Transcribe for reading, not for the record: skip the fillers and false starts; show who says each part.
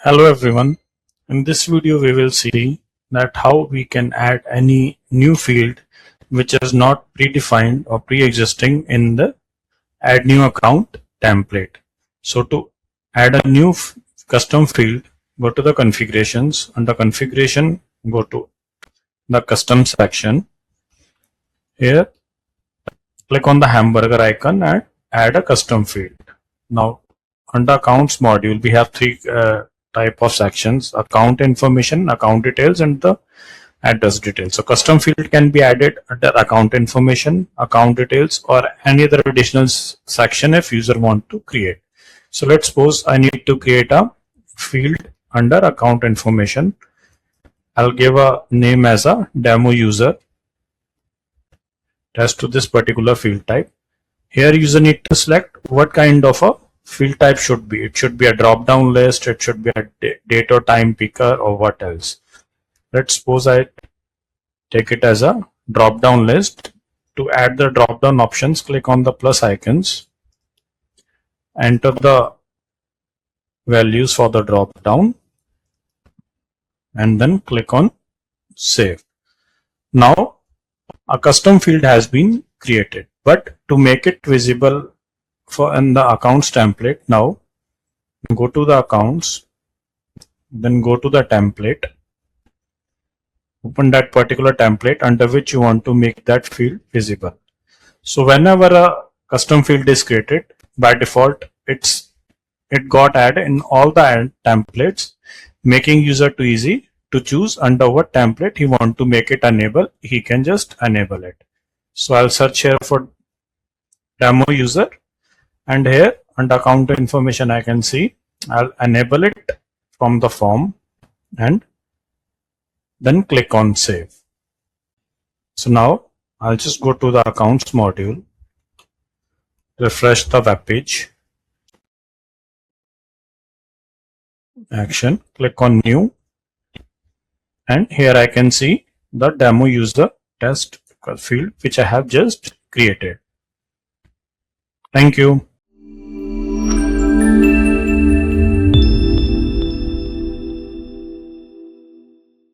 Speaker 1: Hello everyone. In this video we will see that how we can add any new field which is not predefined or pre-existing in the add new account template. So to add a new custom field, go to the configurations. Under configuration, go to the custom section. Here click on the hamburger icon and add a custom field. Now under accounts module we have three type of sections: account information, account details, and the address details. So custom field can be added under account information, account details, or any other additional section if user want to create. So let's suppose I need to create a field under account information. I'll give a name as a demo user test to this particular field type. Here user need to select what kind of a field type should be. It should be a drop down list, it should be a date or time picker, or what else. Let's suppose I take it as a drop down list. To add the drop down options, click on the plus icons, enter the values for the drop down, and then click on save. Now a custom field has been created, but to make it visible in the accounts template, now go to the accounts, then go to the template, open that particular template under which you want to make that field visible. So whenever a custom field is created, by default it got added in all the templates, making user too easy to choose under what template he want to make it enable. He can just enable it. So I'll search here for demo user, and here under account information I can see I'll enable it from the form and then click on save. So now I'll just go to the accounts module, refresh the web page, action, click on new, and here I can see the demo user test field which I have just created. Thank you.